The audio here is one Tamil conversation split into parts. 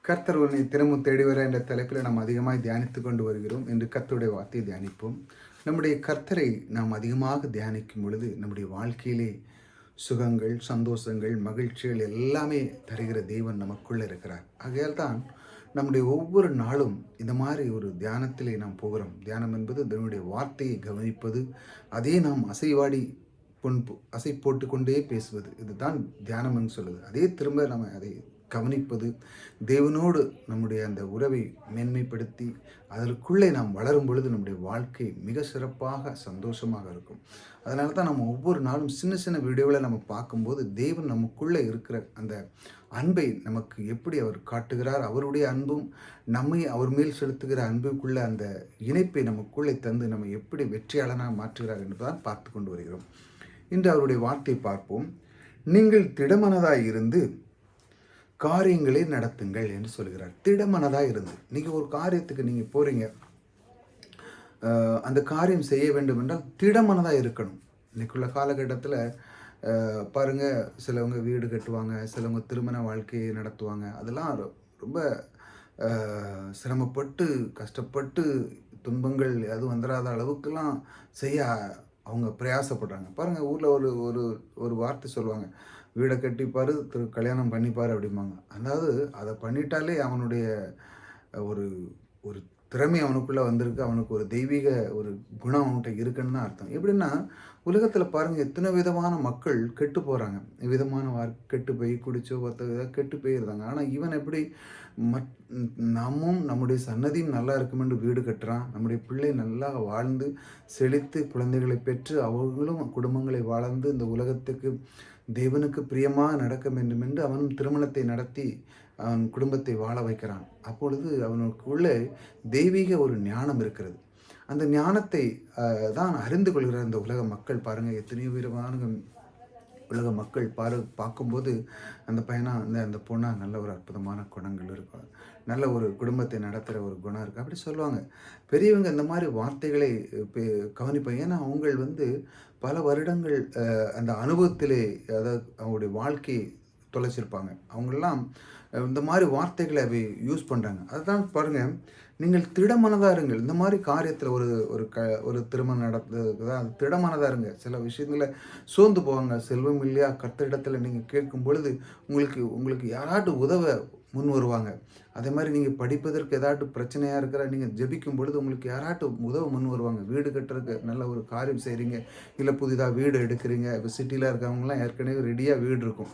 கர்த்தர் உன்னை தினமும் தேடி வர என்ற தலைப்பில் நாம் அதிகமாக தியானித்து கொண்டு வருகிறோம். என்று கர்த்தருடைய வார்த்தையை தியானிப்போம். நம்முடைய கர்த்தரை நாம் அதிகமாக தியானிக்கும் பொழுது நம்முடைய வாழ்க்கையிலே சுகங்கள், சந்தோஷங்கள், மகிழ்ச்சிகள் எல்லாமே தருகிற தேவன் நமக்குள்ளே இருக்கிறார். ஆகையால் தான் நம்முடைய ஒவ்வொரு நாளும் இந்த மாதிரி ஒரு தியானத்திலே நாம் போகிறோம். தியானம் என்பது தேவனுடைய வார்த்தையை கவனிப்பது, அதே நாம் அசைவாடி அசை போட்டுக்கொண்டே பேசுவது, இதுதான் தியானம் என்று சொல்லுது. அதே திரும்ப நம்ம அதை கவனிப்பது, தேவனோடு நம்முடைய அந்த உறவை மேன்மைப்படுத்தி அதற்குள்ளே நாம் வளரும் பொழுது நம்முடைய வாழ்க்கை மிக சிறப்பாக சந்தோஷமாக இருக்கும். அதனால தான் நம்ம ஒவ்வொரு நாளும் சின்ன சின்ன வீடியோவில் நம்ம பார்க்கும்போது தேவன் நமக்குள்ளே இருக்கிற அந்த அன்பை நமக்கு எப்படி அவர் காட்டுகிறார், அவருடைய அன்பும் நம்மை அவர் மேல் செலுத்துகிற அன்புக்குள்ள அந்த இணைப்பை நமக்குள்ளே தந்து நம்ம எப்படி வெற்றியாளனாக மாற்றுகிறார் என்பதுதான் பார்த்து கொண்டு வருகிறோம். இன்று அவருடைய வார்த்தையை பார்ப்போம். நீங்கள் திடமனதாய் இருந்து காரியங்களை நடத்துங்கள் என்று சொல்கிறார். திடமனதாக இருந்து நீங்கள் ஒரு காரியத்துக்கு நீங்கள் போகிறீங்க, அந்த காரியம் செய்ய வேண்டும் என்றால் திடமனதாக இருக்கணும். இன்றைக்குள்ள காலகட்டத்தில் பாருங்கள், சிலவங்க வீடு கட்டுவாங்க, சிலவங்க திருமண வாழ்க்கையை நடத்துவாங்க. அதெல்லாம் ரொம்ப சிரமப்பட்டு கஷ்டப்பட்டு துன்பங்கள் எதுவும் வந்துடாத அளவுக்கெல்லாம் செய்ய அவங்க பிரயாசப்படுறாங்க. பாருங்கள், ஊரில் ஒரு ஒரு ஒரு வார்த்தை சொல்லுவாங்க, வீடை கட்டிப்பார், கல்யாணம் பண்ணிப்பார் அப்படிம்பாங்க. அதாவது அதை பண்ணிட்டாலே அவனுடைய ஒரு ஒரு திறமை அவனுக்குள்ளே வந்திருக்கு, அவனுக்கு ஒரு தெய்வீக ஒரு குணம் அவன்கிட்ட இருக்குன்னு தான் அர்த்தம். எப்படின்னா, உலகத்தில் பாருங்கள் எத்தனை விதமான மக்கள் கெட்டு போகிறாங்க. விதமான கெட்டு போய் குடிச்சோ கெட்டு போயிருந்தாங்க. ஆனால் இவன் எப்படி நாமும் நம்முடைய சன்னதியும் நல்லா இருக்குமென்று வீடு கட்டுறான். நம்முடைய பிள்ளை நல்லா வாழ்ந்து செழித்து குழந்தைகளை பெற்று அவர்களும் குடும்பங்களை வாழ்ந்து இந்த உலகத்துக்கு தேவனுக்கு பிரியமாக நடக்க வேண்டும் என்று அவனும் திருமணத்தை நடத்தி அவன் குடும்பத்தை வாழ வைக்கிறான். அப்பொழுது அவனுக்குள்ளே தெய்வீக ஒரு ஞானம் இருக்கிறது. அந்த ஞானத்தை தான் அறிந்து கொள்கிற இந்த உலக மக்கள் பாருங்கள், எத்தனையோ விதமான உலக மக்கள் பார்க்கும்போது அந்த பையனா அந்த பொண்ணா நல்ல ஒரு அற்புதமான குணங்கள் இருக்கும், நல்ல ஒரு குடும்பத்தை நடத்துகிற ஒரு குணம் இருக்குது அப்படி சொல்லுவாங்க. பெரியவங்க இந்த மாதிரி வார்த்தைகளை கவனிப்பாங்க. ஏன்னா அவங்க பல வருடங்கள் அந்த அனுபவத்திலே, அதாவது அவங்களுடைய வாழ்க்கையை தொலைச்சிருப்பாங்க. அவங்களெல்லாம் இந்த மாதிரி வார்த்தைகளை அவை யூஸ் பண்ணுறாங்க. அதுதான் பாருங்கள், நீங்கள் திடமனதாக இருங்கள். இந்த மாதிரி காரியத்தில் ஒரு ஒரு ஒரு திருமணம் நடத்துறதுக்கு தான் திடமனதாக இருங்க. சில விஷயங்களில் சோர்ந்து போவாங்க. செல்வம் இல்லையா கர்த்தரிடத்தில் நீங்கள் கேட்கும் பொழுது உங்களுக்கு யாராட்டும் உதவ முன் வருவாங்க. அதே மாதிரி நீங்கள் படிப்பதற்கு ஏதாட்டும் பிரச்சனையாக இருக்கிற நீங்கள் ஜெபிக்கும் பொழுது உங்களுக்கு யாராட்டும் உதவ முன் வருவாங்க. வீடு கட்டுறதுக்கு நல்ல ஒரு காரியம் செய்கிறீங்க, இல்லை புதிதாக வீடு எடுக்கிறீங்க. இப்போ சிட்டியில் இருக்கிறவங்களாம் ஏற்கனவே ரெடியாக வீடு இருக்கும்,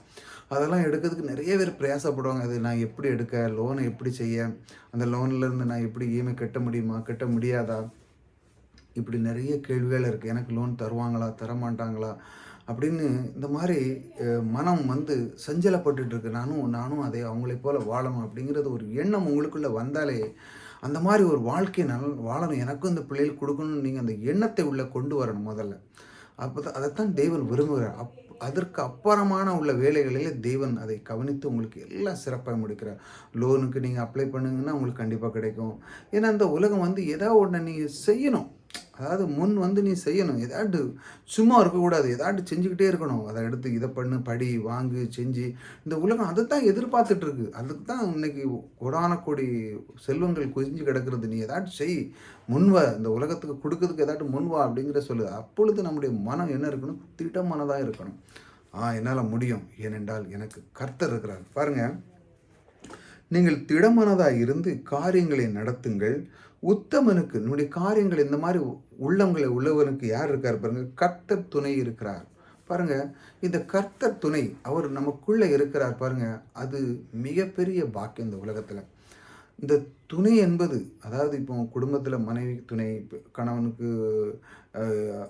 அதெல்லாம் எடுக்கிறதுக்கு நிறைய பேர் பிரயாசப்படுவாங்க. அது நான் எப்படி எடுக்க, லோனை எப்படி செய்ய, அந்த லோன்லேருந்து நான் எப்படி இஎம்ஐ கட்ட முடியுமா, கட்ட முடியாதா, இப்படி நிறைய கேள்விகள் இருக்குது. எனக்கு லோன் தருவாங்களா தரமாட்டாங்களா அப்படின்னு இந்த மாதிரி மனம் சஞ்சலப்பட்டுருக்கு. நானும் அதை அவங்களை போல் வாழணும் அப்படிங்கிறது ஒரு எண்ணம் உங்களுக்குள்ளே வந்தாலே அந்த மாதிரி ஒரு வாழ்க்கையை வாழணும், எனக்கும் இந்த பிள்ளைகளுக்கு கொடுக்கணும்னு நீங்கள் அந்த எண்ணத்தை உள்ளே கொண்டு வரணும் முதல்ல. அப்போ தான் அதைத்தான் தேவன் விரும்புகிறார். அதற்கு அப்புறமான உள்ள வேலைகளிலே தேவன் அதை கவனித்து உங்களுக்கு எல்லாம் சிறப்பாக முடிக்கிறார். லோனுக்கு நீங்கள் அப்ளை பண்ணுங்கன்னா உங்களுக்கு கண்டிப்பாக கிடைக்கும். ஏன்னா இந்த உலகம் ஏதாவது ஒன்று நீங்கள் செய்யணும். அதாவது நீ செய்யணும். ஏதாட்டு சும்மா இருக்கக்கூடாது, ஏதாட்டு செஞ்சுக்கிட்டே இருக்கணும். அதை எடுத்து இதை பண்ணு, படி, வாங்கு, செஞ்சு இந்த உலகம் அதை தான் எதிர்பார்த்துட்ருக்கு. அதுக்கு தான் இன்னைக்கு கோடானக்கோடி செல்வங்கள் குவிஞ்சு கிடக்கிறது. நீ ஏதாட்டும் செய், முன்வா, இந்த உலகத்துக்கு கொடுக்கறதுக்கு ஏதாட்டும் முன்வா அப்படிங்கிற சொல்லுது. அப்பொழுது நம்முடைய மனம் என்ன இருக்கணும், திட்டமானதாக இருக்கணும். என்னால் முடியும், ஏனென்றால் எனக்கு கர்த்தர் இருக்கிறார். பாருங்கள், நீங்கள் திடமனதாக இருந்து காரியங்களை நடத்துங்கள். உத்தமனுக்கு நம்முடைய காரியங்கள் இந்த மாதிரி உள்ளவனுக்கு யார் இருக்கார் பாருங்கள், கர்த்தர் துணை இருக்கிறார். பாருங்கள், இந்த கர்த்தர் துணை அவர் நமக்குள்ளே இருக்கிறார் பாருங்கள், அது மிகப்பெரிய பாக்கியம் இந்த உலகத்தில். இந்த துணை என்பது, அதாவது இப்போ குடும்பத்தில் மனைவி துணை, கணவனுக்கு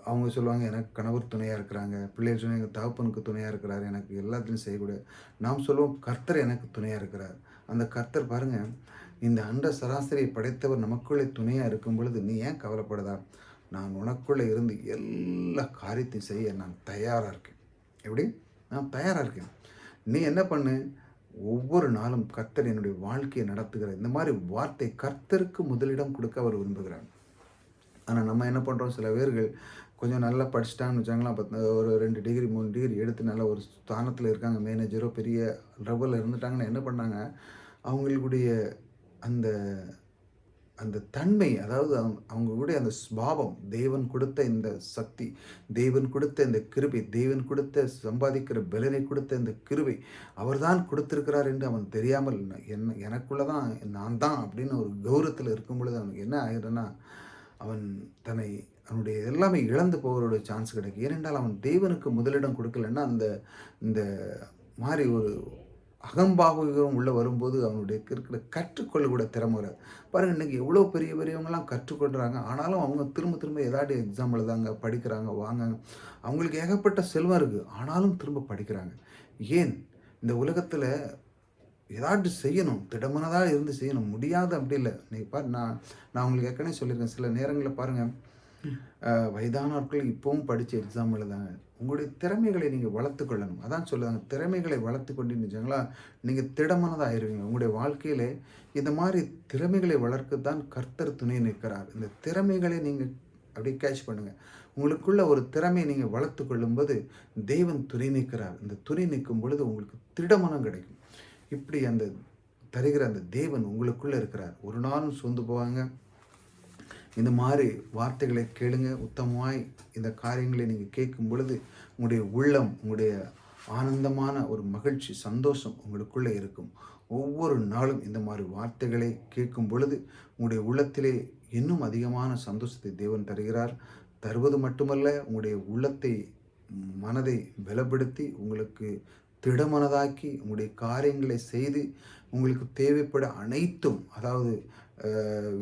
அவங்க சொல்லுவாங்க எனக்கு கணவர் துணையாக இருக்கிறாங்க, பிள்ளைகள் சொன்ன எங்கள் தகப்பனுக்கு துணையாக இருக்கிறார், எனக்கு எல்லாத்தையும் செய்யக்கூடாது. நாம் சொல்லுவோம் கர்த்தர் எனக்கு துணையாக இருக்கிறார். அந்த கர்த்தர் பாருங்கள், இந்த அண்ட சராசரியை படைத்தவர் நமக்குள்ளே துணையாக இருக்கும் பொழுது நீ ஏன் கவலைப்படுதா, நான் உனக்குள்ளே இருந்து எல்லா காரியத்தையும் செய்ய நான் தயாராக இருக்கேன். எப்படி? நான் தயாராக இருக்கேன். நீ என்ன பண்ணு, ஒவ்வொரு நாளும் கர்த்தர் என்னுடைய வாழ்க்கையை நடத்துகிற இந்த மாதிரி வார்த்தை கர்த்தருக்கு முதலிடம் கொடுக்க அவர் விரும்புகிறார். ஆனால் நம்ம என்ன பண்ணுறோம், சில பேர்கள் கொஞ்சம் நல்லா படிச்சுட்டான்னு வச்சாங்களா, ஒரு 2 டிகிரி 3 டிகிரி எடுத்து நல்ல ஒரு ஸ்தானத்தில் இருக்காங்க, மேனேஜரோ பெரிய லெவலில் இருந்துட்டாங்கன்னா என்ன பண்ணாங்க, அவங்களுடைய அந்த அந்த தன்மை, அதாவது அவங்களுடைய அந்த சுபாவம், தேவன் கொடுத்த இந்த சக்தி, தேவன் கொடுத்த இந்த கிருபை, தேவன் கொடுத்த சம்பாதிக்கிற பெலனை கொடுத்த இந்த கிருபை, அவர்தான் கொடுத்திருக்கிறார் என்று அவன் தெரியாமல் எனக்குள்ள தான் நான் தான் அப்படின்னு ஒரு கௌரவத்தில இருக்கும் பொழுது அவனுக்கு என்ன ஆகிடும்னா, அவன் தன்னை அவனுடைய எல்லாமே இழந்து போகிறோட சான்ஸ் கிடைக்கும். ஏனென்றால் அவன் தேவனுக்கு முதலிடம் கொடுக்கலன்னா, அந்த இந்த மாரி ஒரு அகம்பாவம் உள்ள வரும்போது அவனுடைய இருக்கிற கற்றுக்கொள்ள கூட திறமை வராது. பாருங்க இன்னைக்கு எவ்வளோ பெரிய பெரியவங்கலாம் கற்றுக்கொள்றாங்க. ஆனாலும் அவங்க திரும்ப திரும்ப ஏதாட்டு எக்ஸாம் எழுதாங்க, படிக்கிறாங்க, வாங்காங்க. அவங்களுக்கு ஏகப்பட்ட செல்வம் இருக்கு. ஆனாலும் திரும்ப படிக்கிறாங்க. ஏன்? இந்த உலகத்தில ஏதாட்டு செய்யணும். திடமனதா இருந்து செய்யணும். முடியாது அப்படி இல்ல. இன்னைக்கு பாரு நான் உங்களுக்கு ஏற்கனவே சொல்லியிருக்கேன். சில நேரங்கள்ல பாருங்க, வயதானவர்கள் இப்பவும் படிச்சு எக்ஸாம் எழுதாங்க. உங்களுடைய திறமைகளை நீங்க வளர்த்துக் கொள்ளணும். அதான் சொல்லுவாங்க. திறமைகளை வளர்த்துக் கொண்டீங்கன்னு நீங்க திடமனதா ஆயிருவீங்க. உங்களுடைய வாழ்க்கையிலே இந்த மாரி திறமைகளை வளர்க்க தான் கர்த்தர் துணை நிற்கிறார். இந்த திறமைகளை நீங்க அப்படியே கேட்ச் பண்ணுங்க. உங்களுக்குள்ள ஒரு திறமையை நீங்க வளர்த்துக் கொள்ளும்போது, தேவன் துணை நிற்கிறார். இந்த துணை நிற்கும் பொழுது உங்களுக்கு திடமனம் கிடைக்கும். இப்படி அந்த தருகிற அந்த தேவன் உங்களுக்குள்ள இருக்கிறார். ஒரு நாளும் சோர்ந்து போவாங்க. இந்த மாதிரி வார்த்தைகளை கேளுங்க. உத்தமமாய் இந்த காரியங்களை நீங்கள் கேட்கும் பொழுது உங்களுடைய உள்ளம், உங்களுடைய ஆனந்தமான ஒரு மகிழ்ச்சி, சந்தோஷம் உங்களுக்குள்ளே இருக்கும். ஒவ்வொரு நாளும் இந்த மாதிரி வார்த்தைகளை கேட்கும் பொழுது உங்களுடைய உள்ளத்திலே இன்னும் அதிகமான சந்தோஷத்தை தேவன் தருகிறார். தருவது மட்டுமல்ல, உங்களுடைய உள்ளத்தை, மனதை பலப்படுத்தி உங்களுக்கு திடமனதாக்கி உங்களுடைய காரியங்களை செய்து உங்களுக்கு தேவைப்பட அனைத்தும், அதாவது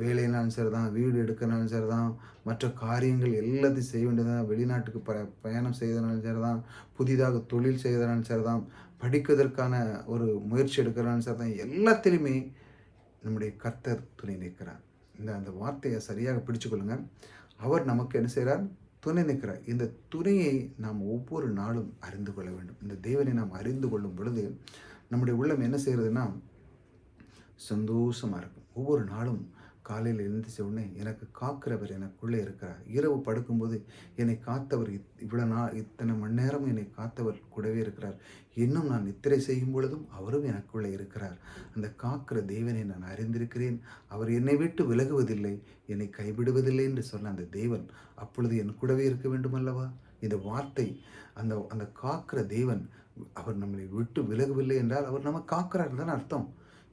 வேலைனாலும் சரிதான், வீடு எடுக்கனாலும் சரிதான், மற்ற காரியங்கள் எல்லாத்தையும் செய்ய வேண்டியதுதான். வெளிநாட்டுக்கு பயணம் செய்வதனாலும் சரிதான், புதிதாக தொழில் செய்வதனாலும் சரிதான், படிப்பதற்கான ஒரு முயற்சி எடுக்கிறனாலும் சரிதான், எல்லாத்திலுமே நம்முடைய கர்த்தர் துணை நிற்கிறார். அந்த வார்த்தையை சரியாக பிடிச்சுக்கொள்ளுங்க. அவர் நமக்கு என்ன செய்கிறார்? துணை நிற்கிறார். இந்த துணையை நாம் ஒவ்வொரு நாளும் அறிந்து கொள்ள வேண்டும். இந்த தேவனை நாம் அறிந்து கொள்ளும் பொழுது நம்முடைய உள்ளம் என்ன செய்கிறதுனா சந்தோஷமாக இருக்கும். ஒவ்வொரு நாளும் காலையில் எழுந்திரிச்ச உடனே எனக்கு காக்கிறவர் எனக்குள்ளே இருக்கிறார். இரவு படுக்கும்போது என்னை காத்தவர் இவ்வளோ நாள் இத்தனை மணி நேரம் என்னை காத்தவர் கூடவே இருக்கிறார். இன்னும் நான் நித்திரை செய்யும் பொழுதும் அவரும் எனக்குள்ளே இருக்கிறார். அந்த காக்கிற தேவனை நான் அறிந்திருக்கிறேன். அவர் என்னை விட்டு விலகுவதில்லை, என்னை கைவிடுவதில்லை என்று சொன்ன அந்த தேவன் அப்பொழுது என் கூடவே இருக்க வேண்டும் அல்லவா? இந்த வார்த்தை, அந்த அந்த காக்கிற தேவன் அவர் நம்மளை விட்டு விலகவில்லை என்றால் அவர் நம்ம காக்கிறார் தான் அர்த்தம்.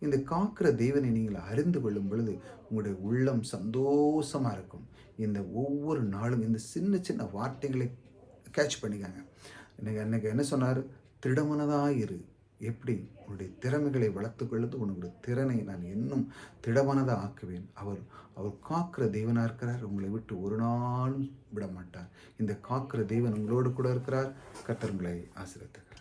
இந்த காக்கிற தேவனை நீங்கள் அறிந்து கொள்ளும் பொழுது உங்களுடைய உள்ளம் சந்தோஷமாக இருக்கும். இந்த ஒவ்வொரு நாளும் இந்த சின்ன சின்ன வார்த்தைகளை கேட்ச் பண்ணிக்காங்க. அன்னைக்கு என்ன சொன்னார்? திடமனதாக இரு. எப்படி? உன்னுடைய திறமைகளை வளர்த்துக்கொள்வது உன்னுடைய திறனை நான் இன்னும் திடமனதாக ஆக்குவேன். அவர் அவர் காக்கிற தேவனாக இருக்கிறார். உங்களை விட்டு ஒரு நாளும் விட மாட்டார். இந்த காக்கிற தேவன் உங்களோடு கூட இருக்கிறார். கர்த்தர் உங்களை ஆசீர்வதிக்கிறார்.